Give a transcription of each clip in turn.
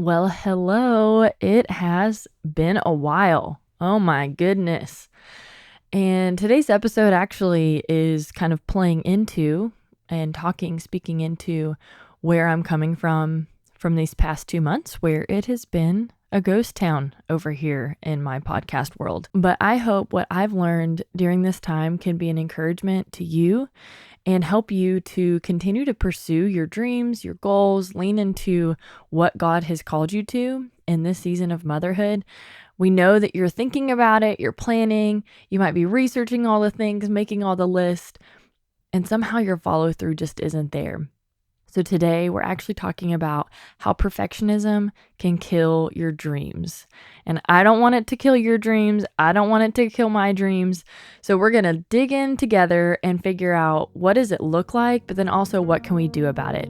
Well, hello. It has been a while. Oh my goodness. And today's episode actually is kind of playing into and speaking into where I'm coming from these past 2 months, where it has been a ghost town over here in my podcast world. But I hope what I've learned during this time can be an encouragement to you and help you to continue to pursue your dreams, your goals, lean into what God has called you to in this season of motherhood. We know that you're thinking about it, you're planning, you might be researching all the things, making all the lists, and somehow your follow through just isn't there. So today we're actually talking about how perfectionism can kill your dreams. And I don't want it to kill your dreams. I don't want it to kill my dreams. So we're going to dig in together and figure out what does it look like, but then also what can we do about it?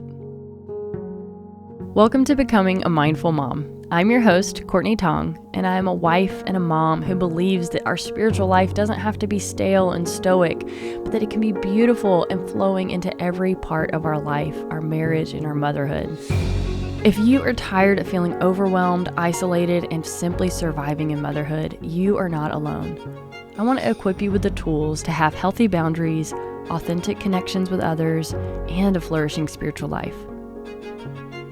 Welcome to Becoming a Mindful Mom. I'm your host, Courtney Tong, and I am a wife and a mom who believes that our spiritual life doesn't have to be stale and stoic, but that it can be beautiful and flowing into every part of our life, our marriage, and our motherhood. If you are tired of feeling overwhelmed, isolated, and simply surviving in motherhood, you are not alone. I want to equip you with the tools to have healthy boundaries, authentic connections with others, and a flourishing spiritual life.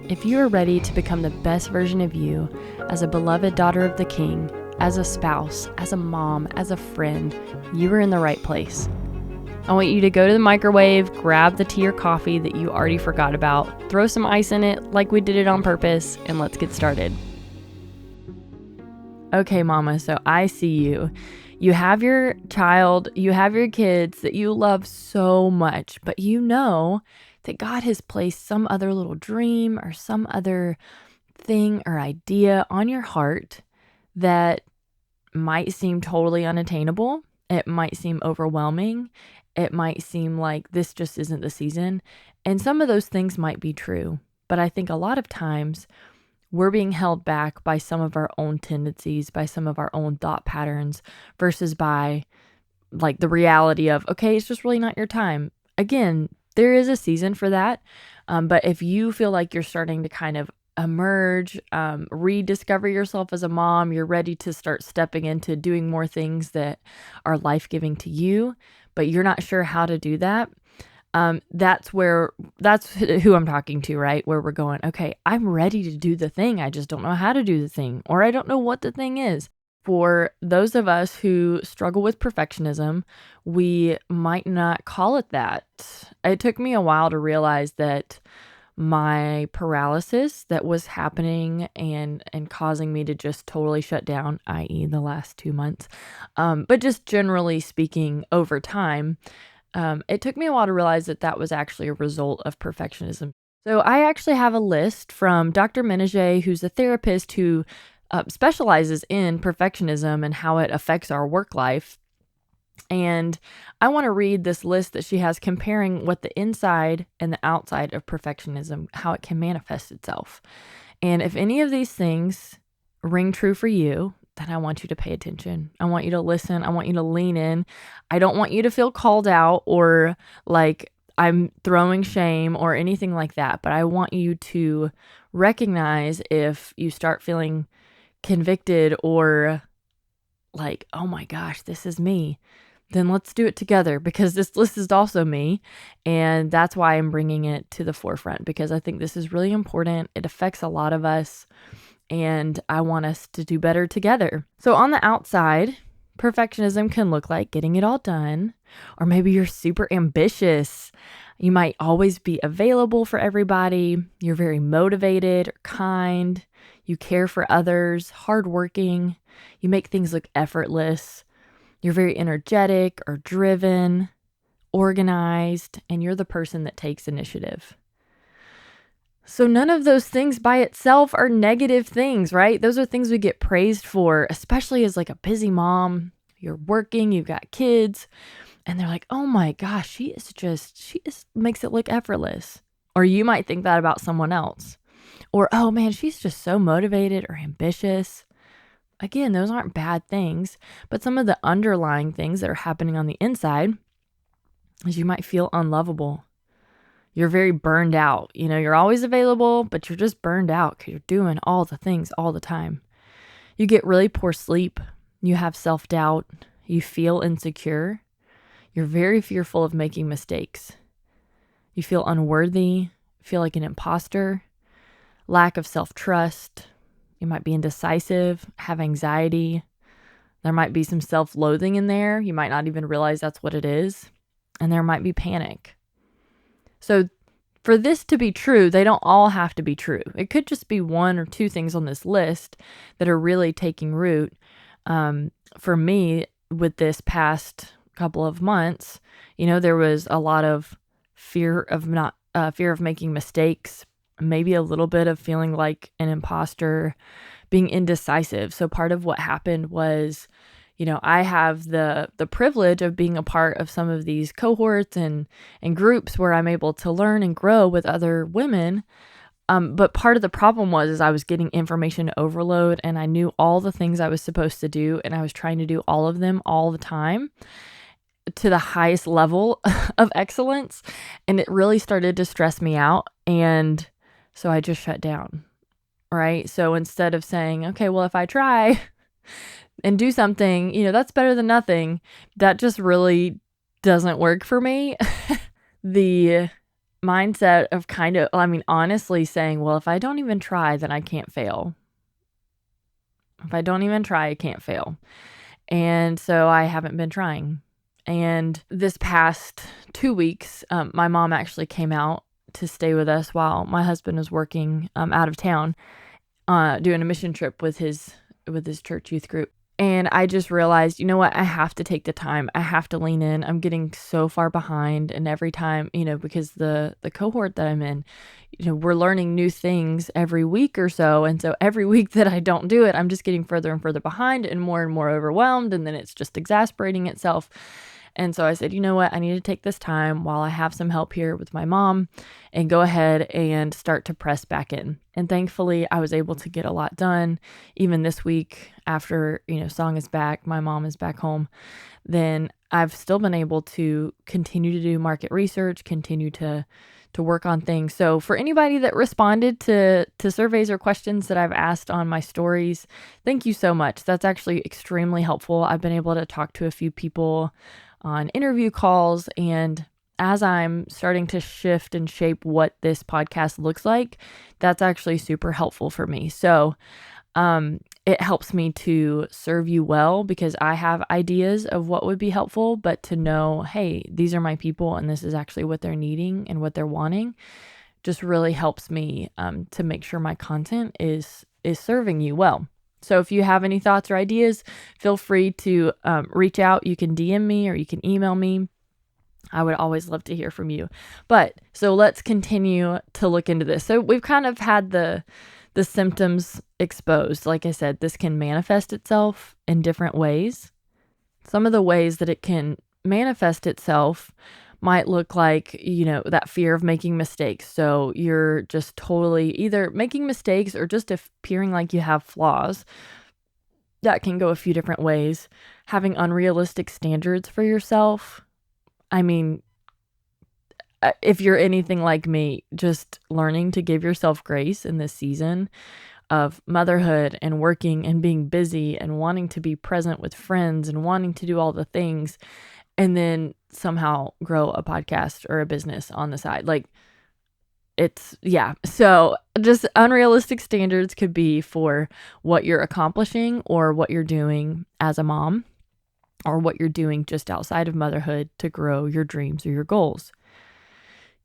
If you are ready to become the best version of you as a beloved daughter of the King, as a spouse, as a mom, as a friend, you are in the right place. I want you to go to the microwave, grab the tea or coffee that you already forgot about, throw some ice in it like we did it on purpose, and let's get started. Okay, mama, so I see you. You have your child, you have your kids that you love so much, but you know that God has placed some other little dream or some other thing or idea on your heart that might seem totally unattainable. It might seem overwhelming. It might seem like this just isn't the season. And some of those things might be true. But I think a lot of times we're being held back by some of our own tendencies, by some of our own thought patterns versus by like the reality of, okay, it's just really not your time. Again, there is a season for that. But if you feel like you're starting to kind of emerge, rediscover yourself as a mom, you're ready to start stepping into doing more things that are life-giving to you, but you're not sure how to do that. That's who I'm talking to, right? Where we're going, okay, I'm ready to do the thing. I just don't know how to do the thing, or I don't know what the thing is. For those of us who struggle with perfectionism, we might not call it that. It took me a while to realize that my paralysis that was happening and causing me to just totally shut down, i.e. the last 2 months, but just generally speaking over time, it took me a while to realize that that was actually a result of perfectionism. So I actually have a list from Dr. Menege, who's a therapist who specializes in perfectionism and how it affects our work life. And I want to read this list that she has comparing what the inside and the outside of perfectionism, how it can manifest itself. And if any of these things ring true for you, then I want you to pay attention. I want you to listen. I want you to lean in. I don't want you to feel called out or like I'm throwing shame or anything like that. But I want you to recognize if you start feeling convicted or like, oh my gosh, this is me, then let's do it together because this list is also me. And that's why I'm bringing it to the forefront because I think this is really important. It affects a lot of us and I want us to do better together. So on the outside, perfectionism can look like getting it all done, or maybe you're super ambitious. You might always be available for everybody. You're very motivated or kind. You care for others, hardworking. You make things look effortless. You're very energetic or driven, organized, and you're the person that takes initiative. So none of those things by itself are negative things, right? Those are things we get praised for, especially as like a busy mom. You're working, you've got kids, and they're like, oh my gosh, she just makes it look effortless. Or you might think that about someone else. Or, oh man, she's just so motivated or ambitious. Again, those aren't bad things, but some of the underlying things that are happening on the inside is you might feel unlovable. You're very burned out. You're always available, but you're just burned out because you're doing all the things all the time. You get really poor sleep. You have self-doubt. You feel insecure. You're very fearful of making mistakes. You feel unworthy, feel like an imposter, lack of self-trust. You might be indecisive, have anxiety. There might be some self-loathing in there. You might not even realize that's what it is. And there might be panic. So for this to be true, they don't all have to be true. It could just be one or two things on this list that are really taking root. For me, with this past couple of months, there was a lot of fear of making mistakes, maybe a little bit of feeling like an imposter, being indecisive. So part of what happened was, I have the privilege of being a part of some of these cohorts and groups where I'm able to learn and grow with other women. But part of the problem was I was getting information overload, and I knew all the things I was supposed to do, and I was trying to do all of them all the time to the highest level of excellence. And it really started to stress me out. And so I just shut down, right? So instead of saying, okay, well, if I try and do something, that's better than nothing, that just really doesn't work for me. The mindset of honestly saying, well, if I don't even try, then I can't fail. If I don't even try, I can't fail. And so I haven't been trying. And this past 2 weeks, my mom actually came out to stay with us while my husband was working out of town, doing a mission trip with his church youth group. And I just realized, you know what, I have to take the time. I have to lean in. I'm getting so far behind. And every time, because the cohort that I'm in, we're learning new things every week or so. And so every week that I don't do it, I'm just getting further and further behind and more overwhelmed. And then it's just exasperating itself. And so I said, you know what, I need to take this time while I have some help here with my mom and go ahead and start to press back in. And thankfully, I was able to get a lot done. Even this week, after, Song is back, my mom is back home, then I've still been able to continue to do market research, continue to work on things. So for anybody that responded to surveys or questions that I've asked on my stories, thank you so much. That's actually extremely helpful. I've been able to talk to a few people on interview calls, and as I'm starting to shift and shape what this podcast looks like, that's actually super helpful for me. So it helps me to serve you well because I have ideas of what would be helpful, but to know, hey, these are my people and this is actually what they're needing and what they're wanting just really helps me to make sure my content is serving you well. So if you have any thoughts or ideas, feel free to reach out. You can DM me or you can email me. I would always love to hear from you. But so let's continue to look into this. So we've kind of had the symptoms exposed. Like I said, this can manifest itself in different ways. Some of the ways that it can manifest itself might look like, that fear of making mistakes. So you're just totally either making mistakes or just appearing like you have flaws. That can go a few different ways. Having unrealistic standards for yourself. I mean, if you're anything like me, just learning to give yourself grace in this season of motherhood and working and being busy and wanting to be present with friends and wanting to do all the things, and then somehow grow a podcast or a business on the side. So just unrealistic standards could be for what you're accomplishing or what you're doing as a mom or what you're doing just outside of motherhood to grow your dreams or your goals.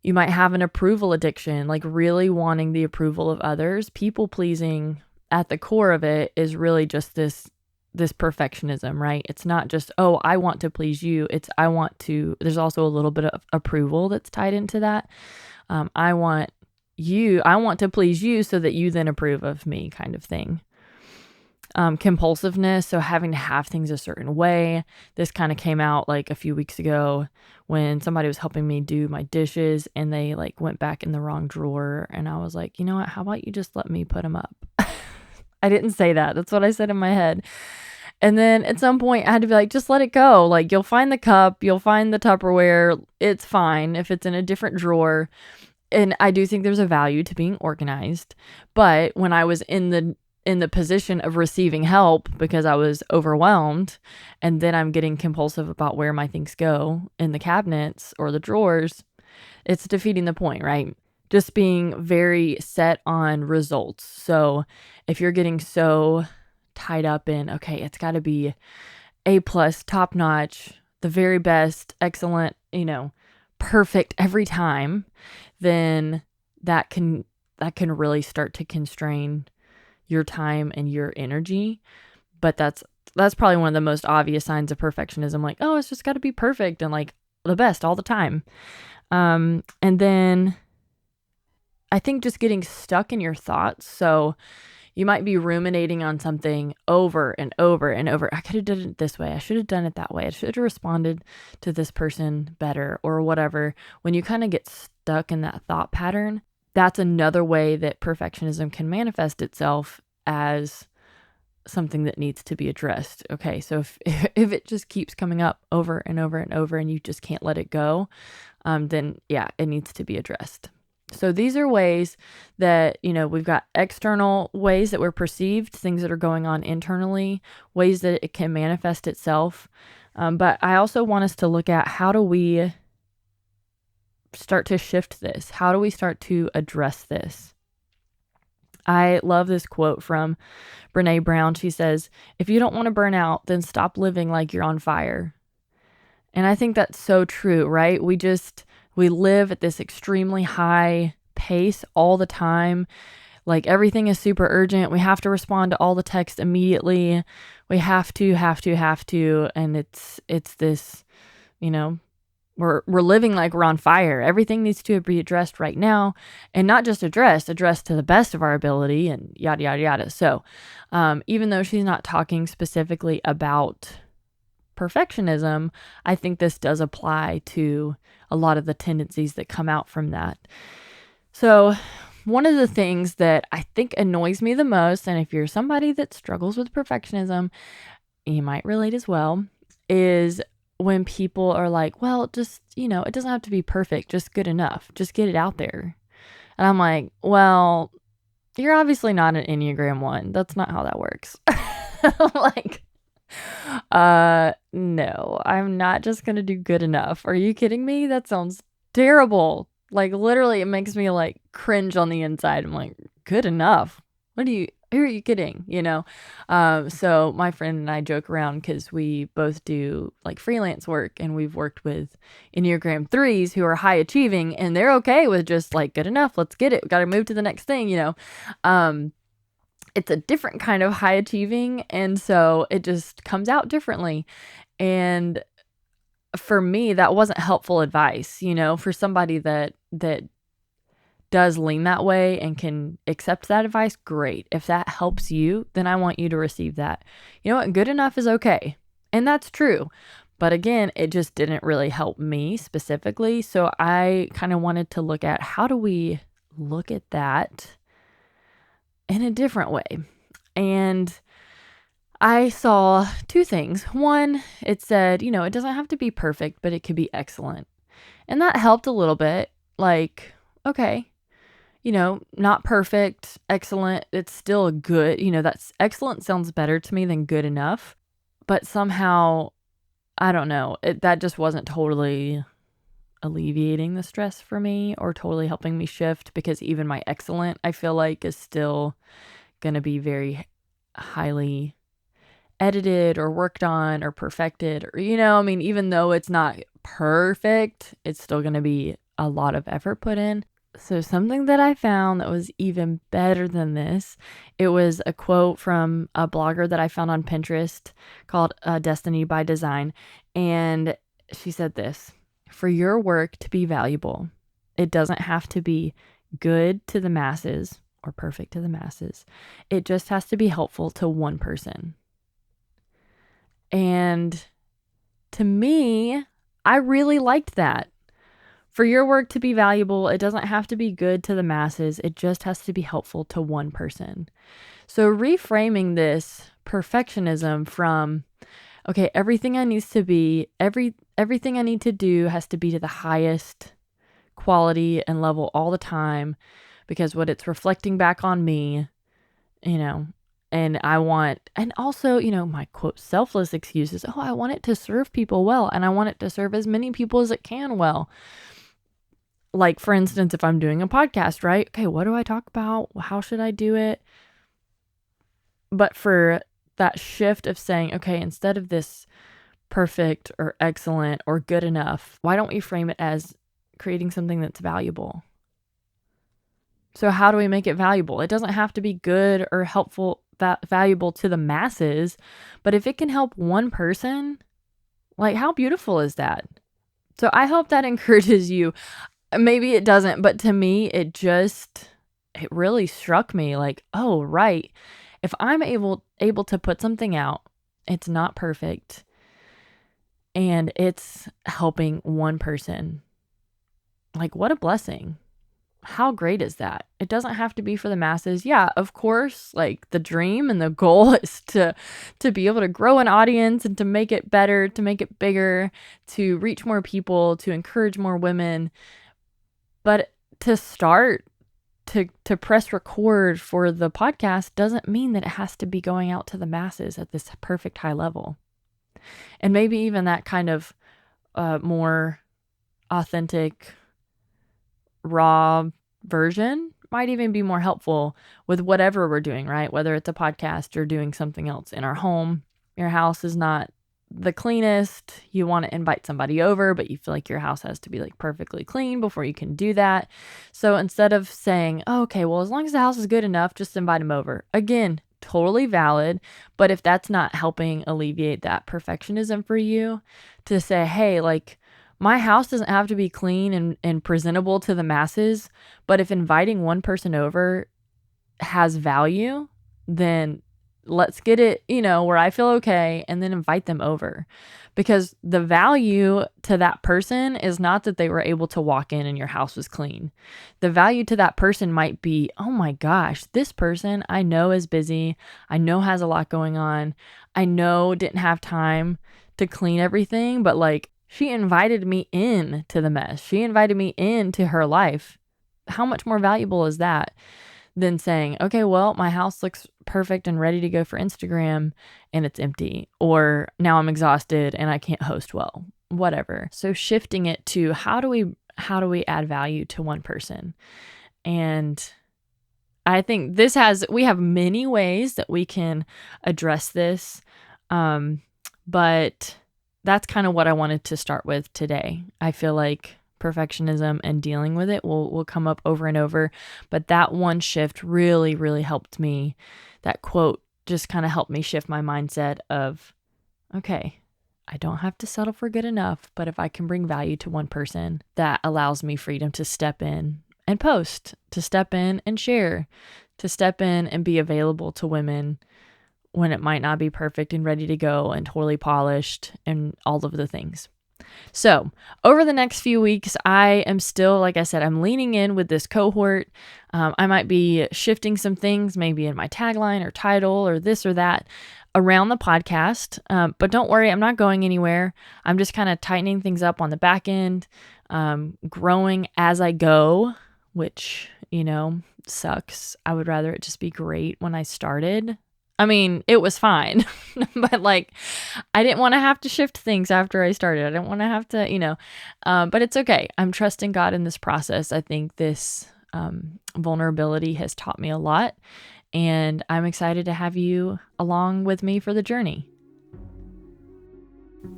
You might have an approval addiction, like really wanting the approval of others. People pleasing at the core of it is really just this perfectionism, right? It's not just, oh, I want to please you. There's also a little bit of approval that's tied into that. I want to please you so that you then approve of me, kind of thing. Compulsiveness, so having to have things a certain way. This kind of came out like a few weeks ago when somebody was helping me do my dishes and they went back in the wrong drawer. And I was like, you know what, how about you just let me put them up? I didn't say that. That's what I said in my head. And then at some point I had to be like, just let it go. Like, you'll find the cup, you'll find the Tupperware. It's fine if it's in a different drawer. And I do think there's a value to being organized. But when I was in the position of receiving help because I was overwhelmed, and then I'm getting compulsive about where my things go in the cabinets or the drawers, it's defeating the point, right? Just being very set on results. So if you're getting so tied up in, okay, it's got to be A plus, top notch, the very best, excellent, perfect every time, then that can really start to constrain your time and your energy. But that's probably one of the most obvious signs of perfectionism. Like, oh, it's just got to be perfect and like the best all the time. And then I think just getting stuck in your thoughts. So you might be ruminating on something over and over and over. I could have done it this way. I should have done it that way. I should have responded to this person better or whatever. When you kind of get stuck in that thought pattern, that's another way that perfectionism can manifest itself as something that needs to be addressed. Okay, so if it just keeps coming up over and over and over and you just can't let it go, then yeah, it needs to be addressed. So these are ways that, we've got external ways that we're perceived, things that are going on internally, ways that it can manifest itself. But I also want us to look at, how do we start to shift this? How do we start to address this? I love this quote from Brene Brown. She says, "If you don't want to burn out, then stop living like you're on fire." And I think that's so true, right? We live at this extremely high pace all the time. Like, everything is super urgent. We have to respond to all the text immediately. We have to. And it's this, we're living like we're on fire. Everything needs to be addressed right now, and not just addressed to the best of our ability and yada, yada, yada. So even though she's not talking specifically about perfectionism, I think this does apply to a lot of the tendencies that come out from that. So one of the things that I think annoys me the most, and if you're somebody that struggles with perfectionism, you might relate as well, is when people are like, well, just, it doesn't have to be perfect, just good enough. Just get it out there. And I'm like, well, you're obviously not an Enneagram 1. That's not how that works. Like, no, I'm not just going to do good enough. Are you kidding me? That sounds terrible. Like, literally, it makes me like cringe on the inside. I'm like, good enough. Who are you kidding? So my friend and I joke around because we both do like freelance work, and we've worked with Enneagram 3s who are high achieving, and they're okay with just like, good enough. Let's get it. We got to move to the next thing, It's a different kind of high achieving, and so it just comes out differently. And for me, that wasn't helpful advice, for somebody that does lean that way and can accept that advice. Great. If that helps you, then I want you to receive that. You know what? Good enough is okay. And that's true. But again, it just didn't really help me specifically. So I kind of wanted to look at, how do we look at that in a different way? And I saw two things. One, it said, it doesn't have to be perfect, but it could be excellent. And that helped a little bit. Like, okay, not perfect, excellent. It's still good. That's excellent sounds better to me than good enough. But somehow, I don't know, that just wasn't totally alleviating the stress for me or totally helping me shift, because even my excellent, I feel like, is still going to be very highly edited or worked on or perfected, or, even though it's not perfect, it's still going to be a lot of effort put in. So something that I found that was even better than this, it was a quote from a blogger that I found on Pinterest called Destiny by Design. And she said this: for your work to be valuable, it doesn't have to be good to the masses or perfect to the masses. It just has to be helpful to one person. And to me, I really liked that. For your work to be valuable, it doesn't have to be good to the masses. It just has to be helpful to one person. So reframing this perfectionism from, okay, everything I need to do has to be to the highest quality and level all the time, because what it's reflecting back on me, and also, my quote, selfless excuses. Oh, I want it to serve people well, and I want it to serve as many people as it can well. Like, for instance, if I'm doing a podcast, right? Okay, what do I talk about? How should I do it? But for that shift of saying, okay, instead of this perfect or excellent or good enough, why don't we frame it as creating something that's valuable? So how do we make it valuable? It doesn't have to be good or helpful, valuable to the masses, but if it can help one person, like, how beautiful is that? So I hope that encourages you. Maybe it doesn't, but to me, it really struck me like, oh, right. If I'm able to put something out, it's not perfect, and it's helping one person. Like, what a blessing. How great is that? It doesn't have to be for the masses. Yeah, of course, like, the dream and the goal is to be able to grow an audience and to make it better, to make it bigger, to reach more people, to encourage more women. But to start, to press record for the podcast doesn't mean that it has to be going out to the masses at this perfect high level. And maybe even that kind of more authentic, raw version might even be more helpful with whatever we're doing, right? Whether it's a podcast or doing something else in our home. Your house is not the cleanest. You want to invite somebody over, but you feel like your house has to be like perfectly clean before you can do that. So instead of saying, oh, okay, well, as long as the house is good enough, just invite them over. Again, totally valid. But if that's not helping alleviate that perfectionism for you, to say, hey, like, my house doesn't have to be clean and presentable to the masses, but if inviting one person over has value, then let's get it, where I feel okay, and then invite them over. Because the value to that person is not that they were able to walk in and your house was clean. The value to that person might be, oh my gosh, this person I know is busy. I know has a lot going on. I know didn't have time to clean everything, but like, she invited me in to the mess. She invited me into her life. How much more valuable is that than saying, okay, well, my house looks perfect and ready to go for Instagram and it's empty, or now I'm exhausted and I can't host well, whatever. So shifting it to how do we add value to one person? And I think we have many ways that we can address this. But that's kind of what I wanted to start with today. I feel like perfectionism and dealing with it will come up over and over. But that one shift really, really helped me. That quote just kind of helped me shift my mindset of, okay, I don't have to settle for good enough, but if I can bring value to one person, that allows me freedom to step in and post, to step in and share, to step in and be available to women when it might not be perfect and ready to go and totally polished and all of the things. So over the next few weeks, I am still, like I said, I'm leaning in with this cohort. I might be shifting some things, maybe in my tagline or title or this or that around the podcast. But don't worry, I'm not going anywhere. I'm just kind of tightening things up on the back end, growing as I go, which, sucks. I would rather it just be great when I started. I mean, it was fine, but like, I didn't want to have to shift things after I started. I didn't want to have to, but it's okay. I'm trusting God in this process. I think this vulnerability has taught me a lot, and I'm excited to have you along with me for the journey.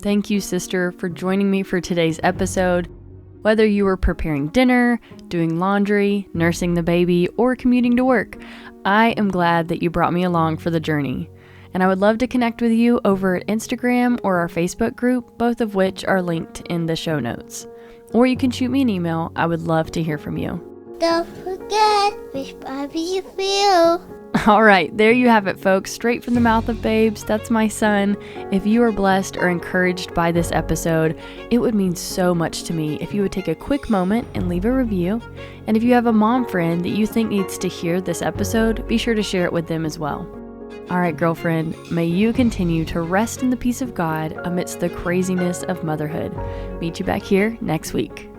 Thank you, sister, for joining me for today's episode. Whether you were preparing dinner, doing laundry, nursing the baby, or commuting to work, I am glad that you brought me along for the journey. And I would love to connect with you over at Instagram or our Facebook group, both of which are linked in the show notes. Or you can shoot me an email. I would love to hear from you. Don't forget which Bobby you feel. All right, there you have it, folks. Straight from the mouth of babes. That's my son. If you are blessed or encouraged by this episode, it would mean so much to me if you would take a quick moment and leave a review. And if you have a mom friend that you think needs to hear this episode, be sure to share it with them as well. All right, girlfriend, may you continue to rest in the peace of God amidst the craziness of motherhood. Meet you back here next week.